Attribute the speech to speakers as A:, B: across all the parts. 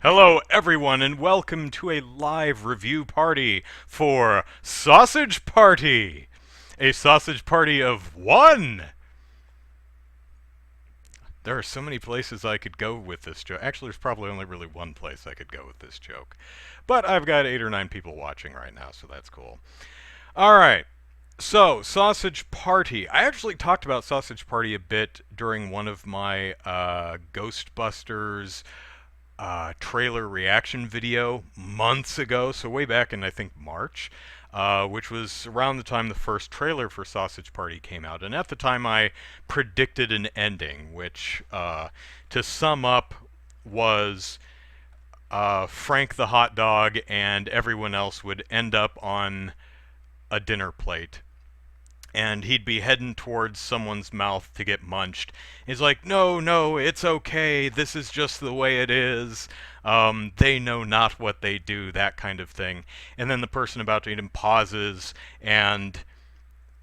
A: Hello, everyone, and welcome to a live review party for Sausage Party! A sausage party of one! There are so many places I could go with this joke. Actually, there's probably only really one place I could go with this joke. But I've got 8 or 9 people watching right now, so that's cool. Alright, so Sausage Party. I actually talked about Sausage Party a bit during one of my Ghostbusters trailer reaction video months ago, so way back in I think March, which was around the time the first trailer for Sausage Party came out. And at the time I predicted an ending, which, to sum up, was Frank the hot dog and everyone else would end up on a dinner plate, and he'd be heading towards someone's mouth to get munched. He's like, no, no, it's okay. This is just the way it is. They know not what they do, that kind of thing. And then the person about to eat him pauses and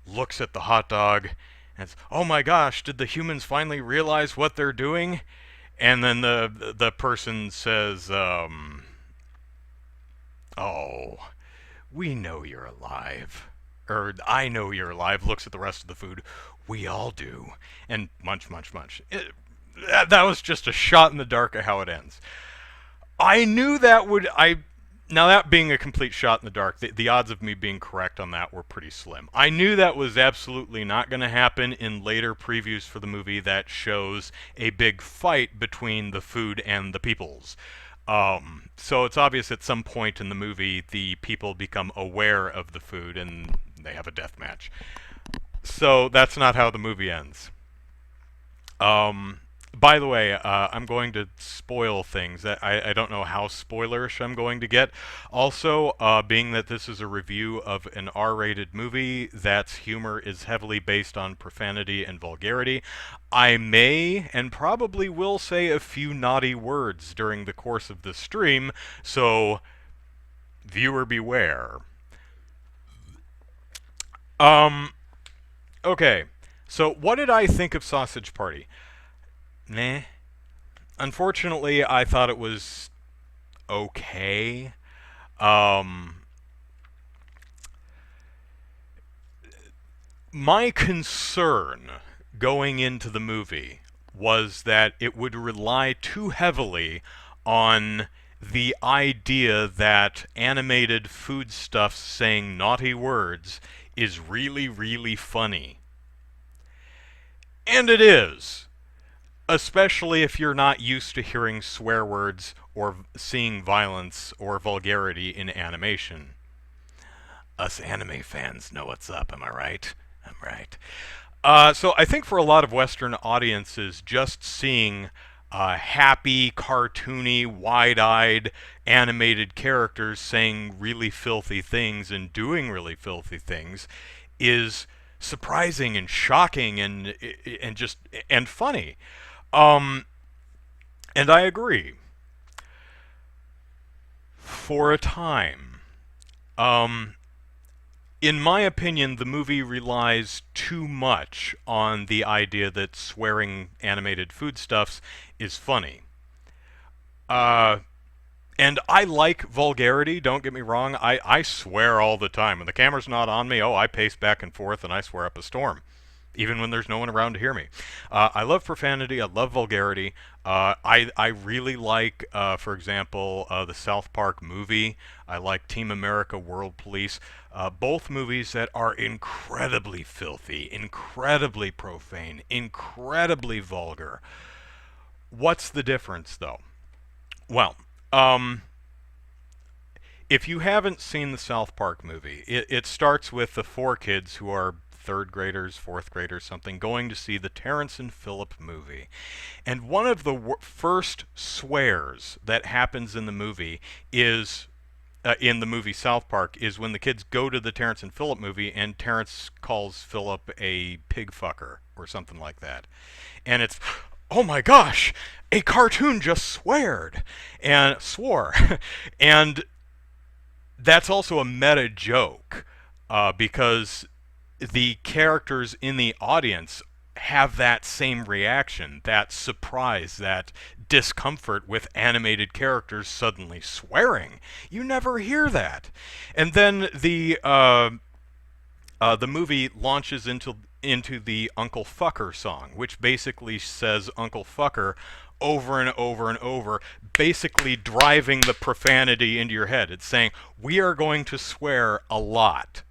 A: looks at the hot dog and says, oh my gosh, did the humans finally realize what they're doing? And then the person says, oh, we know you're alive. Or I know you're alive, looks at the rest of the food. We all do. And munch, munch, munch. That was just a shot in the dark of how it ends. I knew that would... Now, that being a complete shot in the dark, the odds of me being correct on that were pretty slim. I knew that was absolutely not going to happen in later previews for the movie that shows a big fight between the food and the peoples. So it's obvious at some point in the movie the people become aware of the food and they have a death match. So that's not how the movie ends. By the way, I'm going to spoil things. I don't know how spoilerish I'm going to get. Also, being that this is a review of an R-rated movie that's humor is heavily based on profanity and vulgarity, I may and probably will say a few naughty words during the course of the stream, so viewer beware. Okay. So what did I think of Sausage Party? Meh. Unfortunately, I thought it was okay. Um, my concern going into the movie was that it would rely too heavily on the idea that animated foodstuffs saying naughty words is really, really funny. And it is. Especially if you're not used to hearing swear words or seeing violence or vulgarity in animation. Us anime fans know what's up, am I right? I'm right. So I think for a lot of Western audiences, just seeing happy, cartoony, wide-eyed, animated characters saying really filthy things and doing really filthy things is surprising and shocking and just and funny. Um, and I agree. For a time. Um, in my opinion, the movie relies too much on the idea that swearing animated foodstuffs is funny. Uh, and I like vulgarity, don't get me wrong. I swear all the time. When the camera's not on me, oh, I pace back and forth and I swear up a storm, even when there's no one around to hear me. I love profanity. I love vulgarity. I really like, for example, the South Park movie. I like Team America: World Police. Both movies that are incredibly filthy, incredibly profane, incredibly vulgar. What's the difference, though? Well, um, if you haven't seen the South Park movie, it starts with the four kids who are third graders, fourth graders, something, going to see the Terrence and Phillip movie. And one of the first swears that happens in the movie is, in the movie South Park, is when the kids go to the Terrence and Phillip movie and Terrence calls Phillip a pig fucker or something like that. And it's, oh my gosh, a cartoon just sweared and swore. And that's also a meta joke, because the characters in the audience have that same reaction, that surprise, that discomfort with animated characters suddenly swearing. You never hear that. And then the movie launches into the Uncle Fucker song, which basically says Uncle Fucker over and over and over, basically driving the profanity into your head. It's saying, we are going to swear a lot.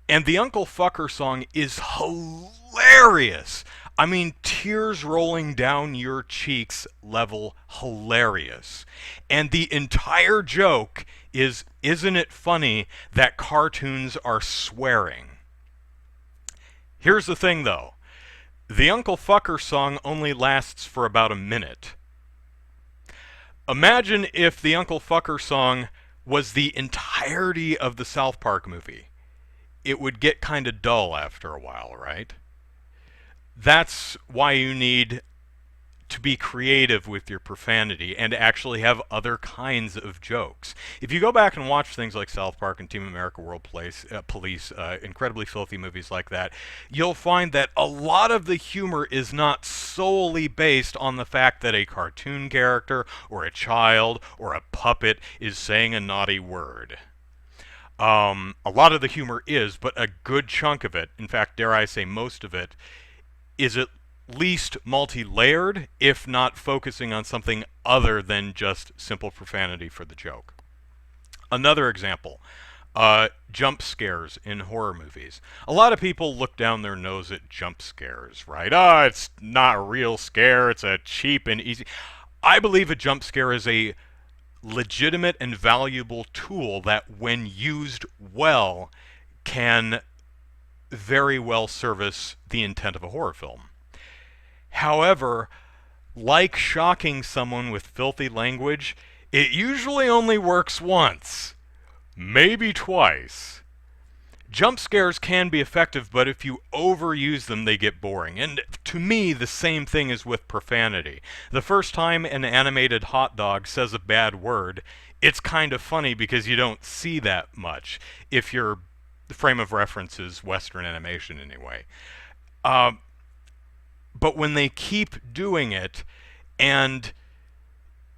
A: And the Uncle Fucker song is hilarious. I mean, tears rolling down your cheeks level hilarious. And the entire joke is, isn't it funny that cartoons are swearing? Here's the thing, though. The Uncle Fucker song only lasts for about a minute. Imagine if the Uncle Fucker song was the entirety of the South Park movie. It would get kind of dull after a while, right? That's why you need to be creative with your profanity and actually have other kinds of jokes. If you go back and watch things like South Park and Team America World Police, incredibly filthy movies like that, you'll find that a lot of the humor is not solely based on the fact that a cartoon character or a child or a puppet is saying a naughty word. A lot of the humor is, but a good chunk of it, in fact, dare I say most of it, is at least multi-layered, if not focusing on something other than just simple profanity for the joke. Another example, jump scares in horror movies. A lot of people look down their nose at jump scares, right? Oh, it's not a real scare, it's a cheap and easy... I believe a jump scare is a legitimate and valuable tool that, when used well, can very well service the intent of a horror film. However, like shocking someone with filthy language, it usually only works once, maybe twice. Jump scares can be effective, but if you overuse them, they get boring. And to me, the same thing is with profanity. The first time an animated hot dog says a bad word, it's kind of funny because you don't see that much, if your frame of reference is Western animation anyway. But when they keep doing it, and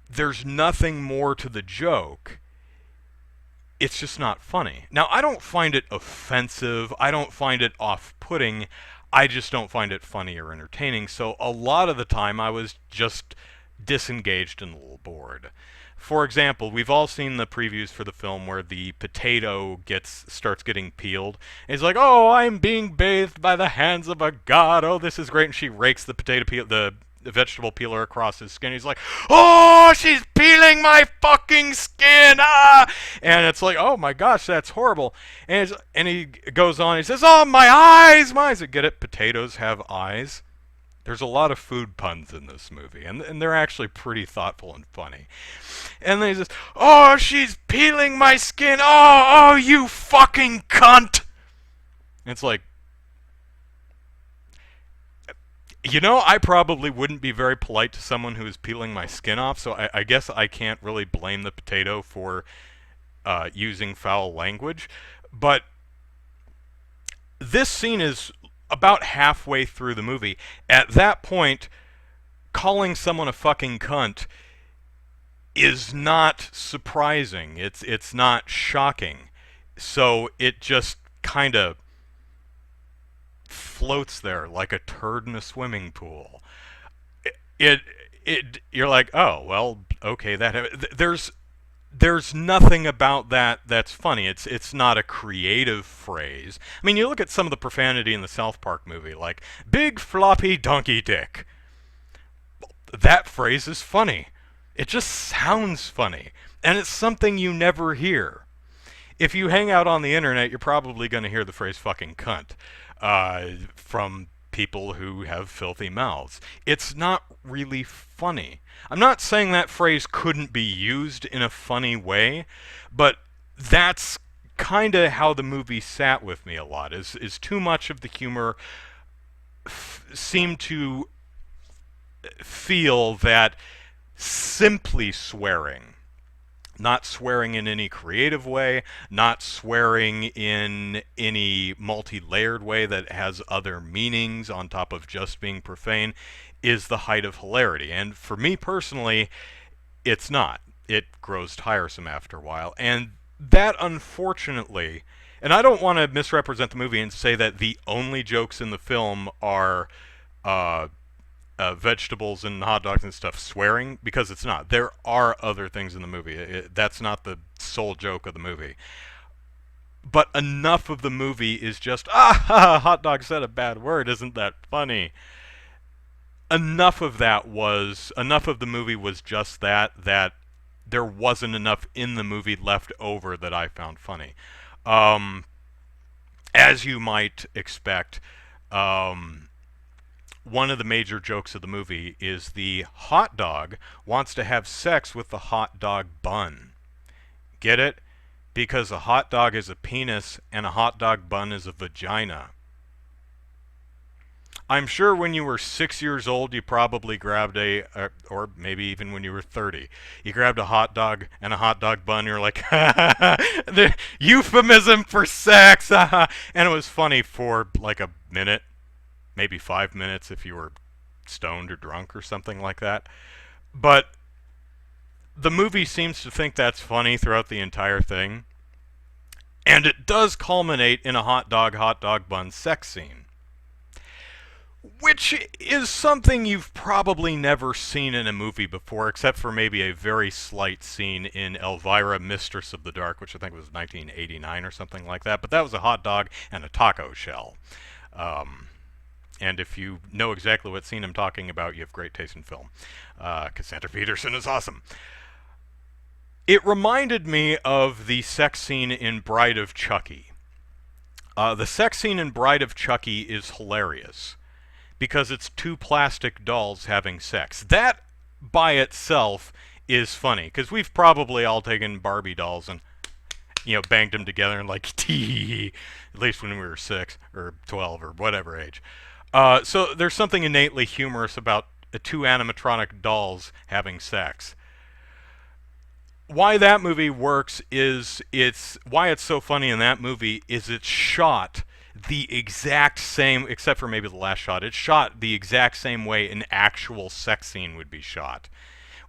A: there's nothing more to the joke, it's just not funny. Now, I don't find it offensive. I don't find it off-putting. I just don't find it funny or entertaining. So a lot of the time, I was just disengaged and a little bored. For example, we've all seen the previews for the film where the potato starts getting peeled. And he's like, "Oh, I'm being bathed by the hands of a god. Oh, this is great." And she rakes the the vegetable peeler across his skin. He's like, "Oh, she's peeling my fucking skin! Ah!" And it's like, "Oh my gosh, that's horrible." And he goes on. He says, "Oh, my eyes, my eyes." Get it? Potatoes have eyes. There's a lot of food puns in this movie, and they're actually pretty thoughtful and funny. And then he says, "Oh, she's peeling my skin. Oh, you fucking cunt!" And it's like, I probably wouldn't be very polite to someone who is peeling my skin off, so I guess I can't really blame the potato for using foul language. But this scene is about halfway through the movie. At that point, calling someone a fucking cunt is not surprising. It's not shocking. So it just kind of floats there like a turd in a swimming pool. You're like, "Oh, well, okay, there's nothing about that that's funny. It's not a creative phrase. I mean, you look at some of the profanity in the South Park movie, like big floppy donkey dick. That phrase is funny. It just sounds funny, and it's something you never hear. If you hang out on the internet, you're probably going to hear the phrase fucking cunt from people who have filthy mouths. It's not really funny. I'm not saying that phrase couldn't be used in a funny way, but that's kind of how the movie sat with me a lot, is too much of the humor seemed to feel that simply swearing not swearing in any creative way, not swearing in any multi-layered way that has other meanings on top of just being profane, is the height of hilarity. And for me personally, it's not. It grows tiresome after a while. And that, unfortunately, and I don't want to misrepresent the movie and say that the only jokes in the film are uh, vegetables and hot dogs and stuff swearing, because it's not. There are other things in the movie. That's not the sole joke of the movie. But enough of the movie is just, hot dog said a bad word, isn't that funny? Enough of the movie was just that there wasn't enough in the movie left over that I found funny. Um, as you might expect, um, one of the major jokes of the movie is the hot dog wants to have sex with the hot dog bun. Get it? Because a hot dog is a penis and a hot dog bun is a vagina. I'm sure when you were 6 years old, you probably grabbed or maybe even when you were 30, you grabbed a hot dog and a hot dog bun. You're like, the euphemism for sex, and it was funny for like a minute, maybe 5 minutes if you were stoned or drunk or something like that. But the movie seems to think that's funny throughout the entire thing, and it does culminate in a hot dog bun sex scene, which is something you've probably never seen in a movie before, except for maybe a very slight scene in Elvira, Mistress of the Dark, which I think was 1989 or something like that. But that was a hot dog and a taco shell. And if you know exactly what scene I'm talking about, you have great taste in film. Cassandra Peterson is awesome. It reminded me of the sex scene in Bride of Chucky. The sex scene in Bride of Chucky is hilarious because it's two plastic dolls having sex. That by itself is funny because we've probably all taken Barbie dolls and banged them together and like tee, at least when we were 6 or 12 or whatever age. So there's something innately humorous about two animatronic dolls having sex. Why that movie works is why it's so funny in that movie is it's shot the exact same, except for maybe the last shot. It's shot the exact same way an actual sex scene would be shot,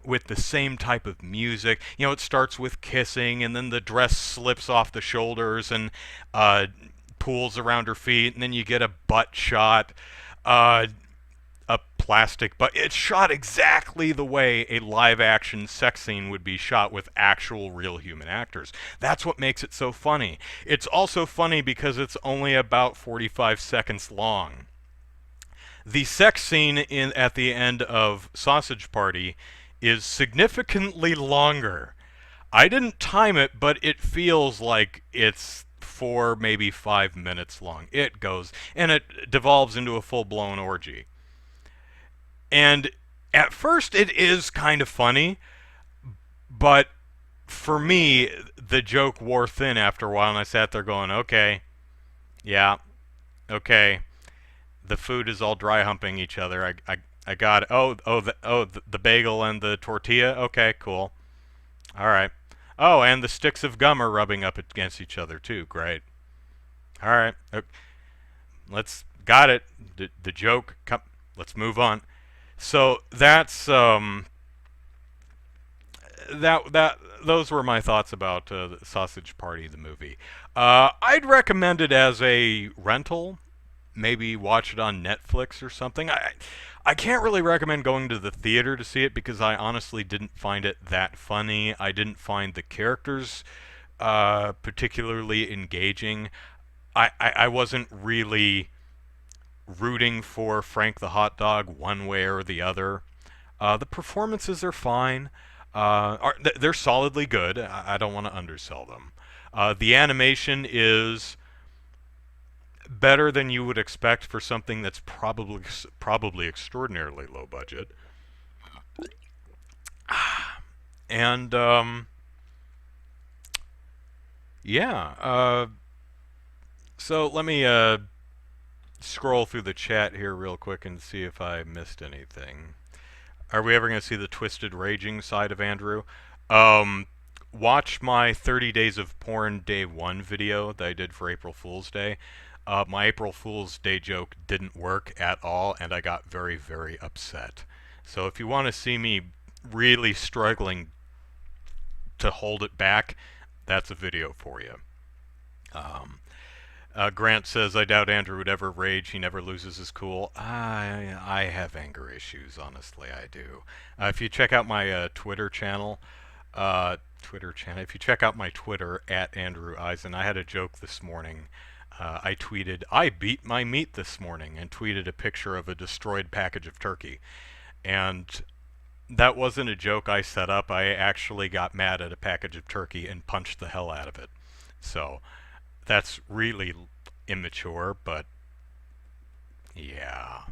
A: with the same type of music. It starts with kissing, and then the dress slips off the shoulders and pools around her feet, and then you get a butt shot. A plastic, but it's shot exactly the way a live-action sex scene would be shot with actual real human actors. That's what makes it so funny. It's also funny because it's only about 45 seconds long. The sex scene at the end of Sausage Party is significantly longer. I didn't time it, but it feels like it's 4, maybe 5 minutes long. It goes, and it devolves into a full-blown orgy. And at first it is kind of funny, but for me, the joke wore thin after a while, and I sat there going, okay, yeah, okay, the food is all dry humping each other. I got it. The bagel and the tortilla. Okay, cool. All right. Oh, and the sticks of gum are rubbing up against each other too. Great. All right. Got it. The joke. Come, let's move on. So that's those were my thoughts about the Sausage Party, the movie. I'd recommend it as a rental. Maybe watch it on Netflix or something. I can't really recommend going to the theater to see it because I honestly didn't find it that funny. I didn't find the characters particularly engaging. I wasn't really rooting for Frank the Hot Dog one way or the other. The performances are fine. They're solidly good. I don't want to undersell them. The animation is better than you would expect for something that's probably extraordinarily low budget. And yeah. So let me scroll through the chat here real quick and see if I missed anything. Are we ever going to see the twisted raging side of Andrew? Um, watch my 30 Days of Porn Day 1 video that I did for April Fool's Day. My April Fool's Day joke didn't work at all, and I got very, very upset. So if you want to see me really struggling to hold it back, that's a video for you. Um, Grant says, I doubt Andrew would ever rage. He never loses his cool. I have anger issues, honestly, I do. If you check out my Twitter channel, if you check out my Twitter, at Andrew Eisen, I had a joke this morning. I tweeted, I beat my meat this morning, and tweeted a picture of a destroyed package of turkey. And that wasn't a joke I set up. I actually got mad at a package of turkey and punched the hell out of it. So that's really immature, but yeah,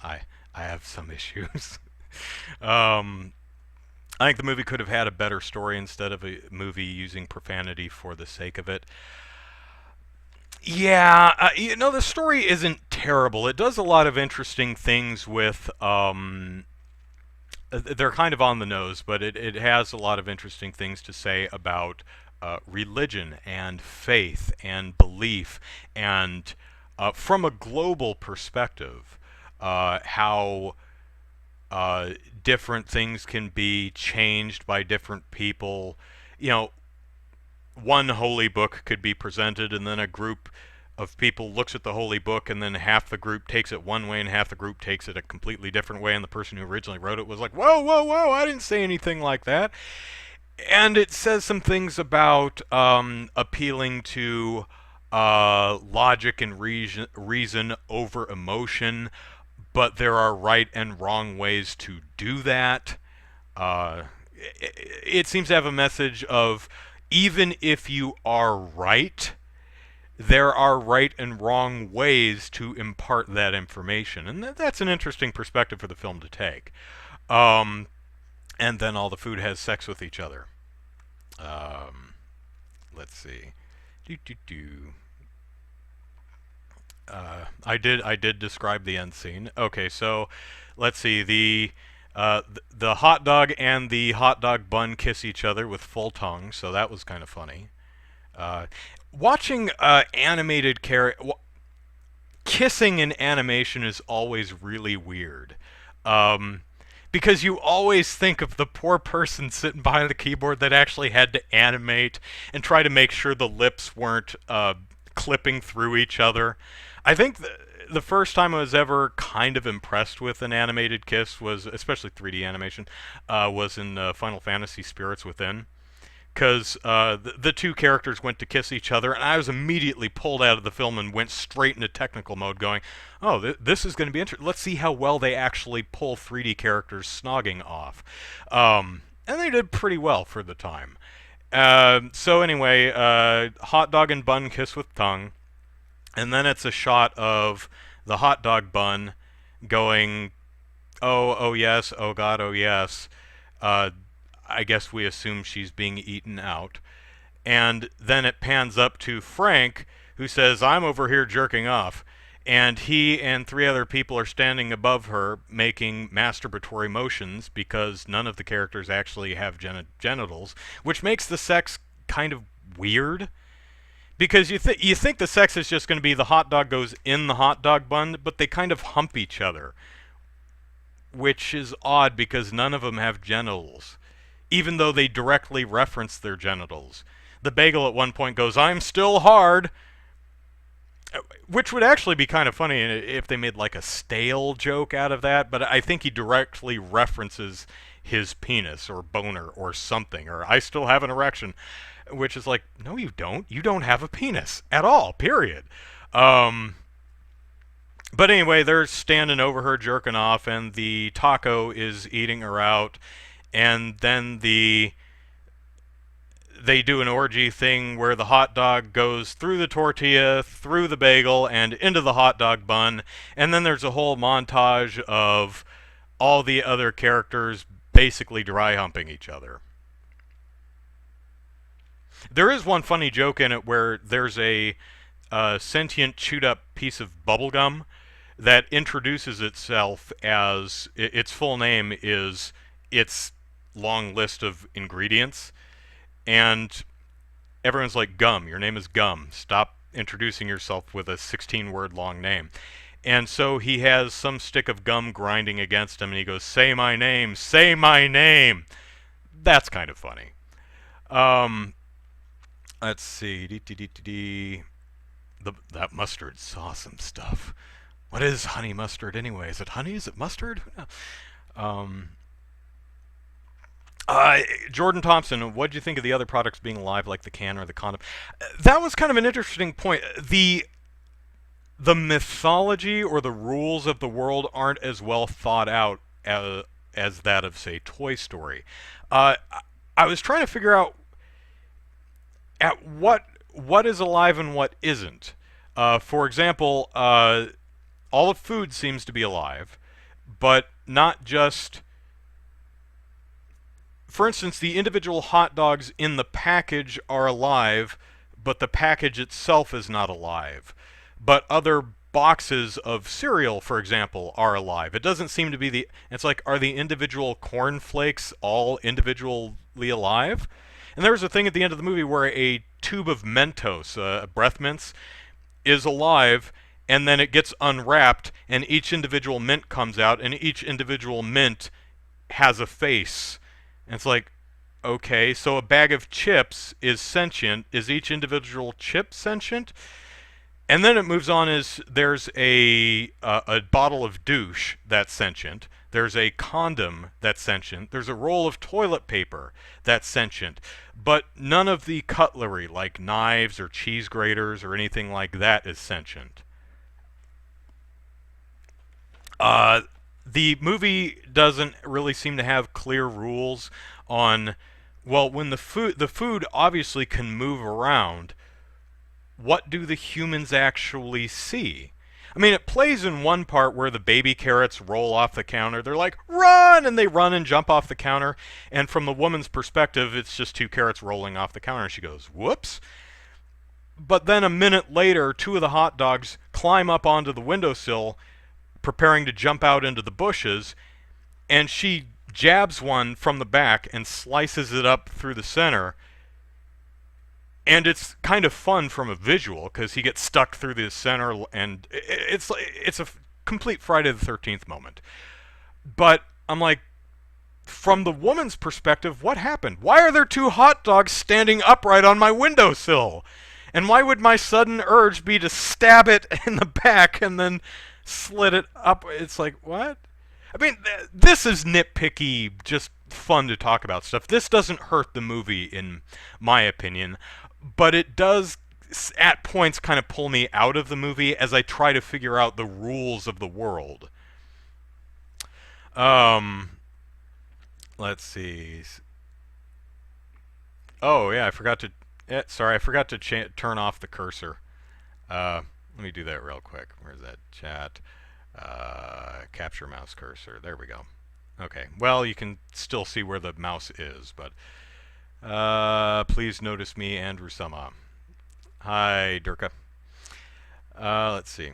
A: I I have some issues. um, I think the movie could have had a better story instead of a movie using profanity for the sake of it. Yeah, the story isn't terrible. It does a lot of interesting things with they're kind of on the nose, but it has a lot of interesting things to say about religion and faith and belief, and from a global perspective, how different things can be changed by different people. You know, one holy book could be presented, and then a group of people looks at the holy book, and then half the group takes it one way and half the group takes it a completely different way, and the person who originally wrote it was like, whoa, whoa, whoa, I didn't say anything like that. And it says some things about appealing to logic and reason over emotion, but there are right and wrong ways to do that. It seems to have a message of, even if you are right, there are right and wrong ways to impart that information. And that's an interesting perspective for the film to take. Um, and then all the food has sex with each other. Um, let's see. Do do do. I did describe the end scene. Okay, so let's see. The hot dog and the hot dog bun kiss each other with full tongue, so that was kind of funny. Uh, Watching animated kissing in animation is always really weird. Um, because you always think of the poor person sitting behind the keyboard that actually had to animate and try to make sure the lips weren't clipping through each other. I think the first time I was ever kind of impressed with an animated kiss was, especially 3D animation, was in Final Fantasy Spirits Within. Because the two characters went to kiss each other, and I was immediately pulled out of the film and went straight into technical mode, going, "Oh, this is going to be interesting. Let's see how well they actually pull 3D characters snogging off." And they did pretty well for the time. So anyway, hot dog and bun kiss with tongue, and then it's a shot of the hot dog bun going, "Oh, oh yes, oh God, oh yes." Uh, I guess we assume she's being eaten out. And then it pans up to Frank, who says, I'm over here jerking off. And he and three other people are standing above her making masturbatory motions, because none of the characters actually have genitals, which makes the sex kind of weird. Because you think the sex is just going to be the hot dog goes in the hot dog bun, but they kind of hump each other, which is odd because none of them have genitals, even though they directly reference their genitals. The bagel at one point goes, I'm still hard, which would actually be kind of funny if they made like a stale joke out of that, but I think he directly references his penis or boner or something, or I still have an erection, which is like, no you don't. You don't have a penis at all, period. But anyway, they're standing over her jerking off, and the taco is eating her out. And then they do an orgy thing where the hot dog goes through the tortilla, through the bagel, and into the hot dog bun. And then there's a whole montage of all the other characters basically dry humping each other. There is one funny joke in it where there's a sentient chewed up piece of bubblegum that introduces itself as its full name is its long list of ingredients. and everyone's like, Gum, your name is Gum. Stop introducing yourself with a 16-word long name. And so he has some stick of gum grinding against him, and he goes, say my name, say my name. That's kind of funny. Um, let's see. That mustard's awesome stuff. What is honey mustard anyway? Is it honey? Is it mustard? Um, Jordan Thompson, what did you think of the other products being live, like the can or the condom? That was kind of an interesting point. The mythology or the rules of the world aren't as well thought out as that of, say, Toy Story. Uh, I was trying to figure out at what is alive and what isn't. For example, all of food seems to be alive, but not just. For instance, the individual hot dogs in the package are alive, but the package itself is not alive. But other boxes of cereal, for example, are alive. It doesn't seem to be the. It's like, are the individual cornflakes all individually alive? And there's a thing at the end of the movie where a tube of Mentos, breath mints, is alive, and then it gets unwrapped, and each individual mint comes out, and each individual mint has a face. And it's like, okay, so a bag of chips is sentient. Is each individual chip sentient? And then it moves on as there's a bottle of douche that's sentient. There's a condom that's sentient. There's a roll of toilet paper that's sentient. But none of the cutlery, like knives or cheese graters or anything like that, is sentient. Uh, the movie doesn't really seem to have clear rules on, well, when the food obviously can move around, what do the humans actually see? I mean, it plays in one part where the baby carrots roll off the counter. They're like, run! And they run and jump off the counter. And from the woman's perspective, it's just two carrots rolling off the counter. And she goes, whoops. But then a minute later, two of the hot dogs climb up onto the windowsill, preparing to jump out into the bushes. And she jabs one from the back and slices it up through the center. And it's kind of fun from a visual because he gets stuck through the center, and it's a complete Friday the 13th moment. But I'm like, from the woman's perspective, what happened? Why are there two hot dogs standing upright on my windowsill? And why would my sudden urge be to stab it in the back and then slit it up? It's like, what? I mean, this is nitpicky, just fun to talk about stuff. This doesn't hurt the movie, in my opinion, but it does, at points, kind of pull me out of the movie as I try to figure out the rules of the world. Um, let's see. Oh yeah, I forgot to. Sorry, I forgot to turn off the cursor. Let me do that real quick. Where's that chat? Capture mouse cursor. There we go. Okay. Well, you can still see where the mouse is, but please notice me, Andrew Sama. Hi, Durka. Let's see.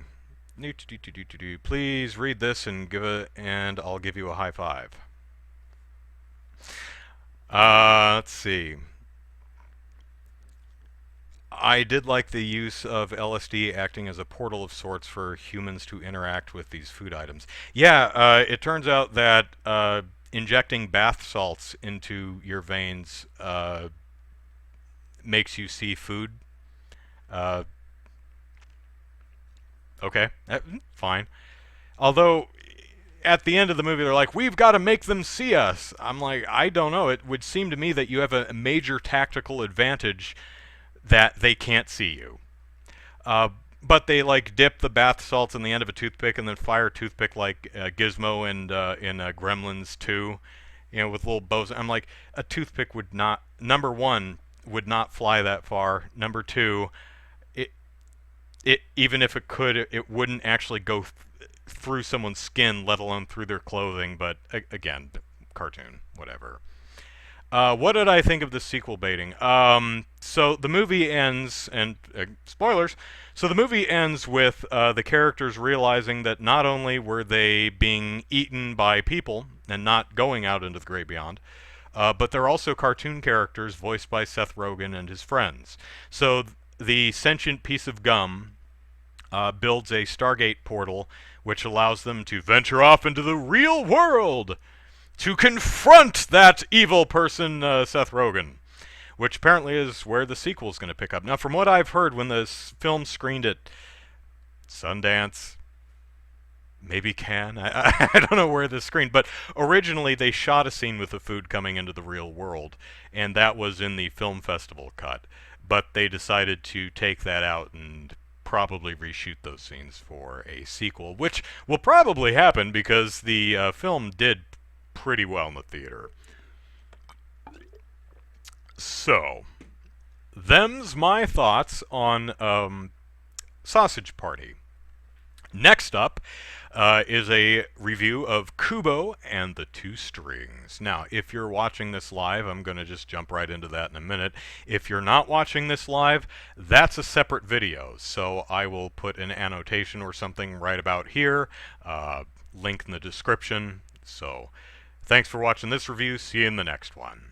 A: Please read this and and I'll give you a high five. Let's see. I did like the use of LSD acting as a portal of sorts for humans to interact with these food items. Yeah, it turns out that injecting bath salts into your veins makes you see food. Uh, okay, fine. Although, at the end of the movie, they're like, we've got to make them see us. I'm like, I don't know. It would seem to me that you have a major tactical advantage that they can't see you. But they like dip the bath salts in the end of a toothpick and then fire a toothpick like Gizmo and in Gremlins 2, you know, with little bows. I'm like, a toothpick would not. Number one, would not fly that far. Number two, it even if it could, it wouldn't actually go through someone's skin, let alone through their clothing. But again, cartoon, whatever. What did I think of the sequel baiting? So the movie ends, and spoilers, so the movie ends with the characters realizing that not only were they being eaten by people and not going out into the great beyond, but they're also cartoon characters voiced by Seth Rogen and his friends. So the sentient piece of gum builds a Stargate portal which allows them to venture off into the real world to confront that evil person, Seth Rogen, which apparently is where the sequel's going to pick up. Now, from what I've heard, when this film screened at Sundance, maybe Cannes, I don't know where this screened, but originally they shot a scene with the food coming into the real world, and that was in the film festival cut. But they decided to take that out and probably reshoot those scenes for a sequel, which will probably happen because the film did pretty well in the theater. So, them's my thoughts on Sausage Party. Next up is a review of Kubo and the Two Strings. Now, if you're watching this live, I'm going to just jump right into that in a minute. If you're not watching this live, that's a separate video, so I will put an annotation or something right about here, link in the description. So, thanks for watching this review. See you in the next one.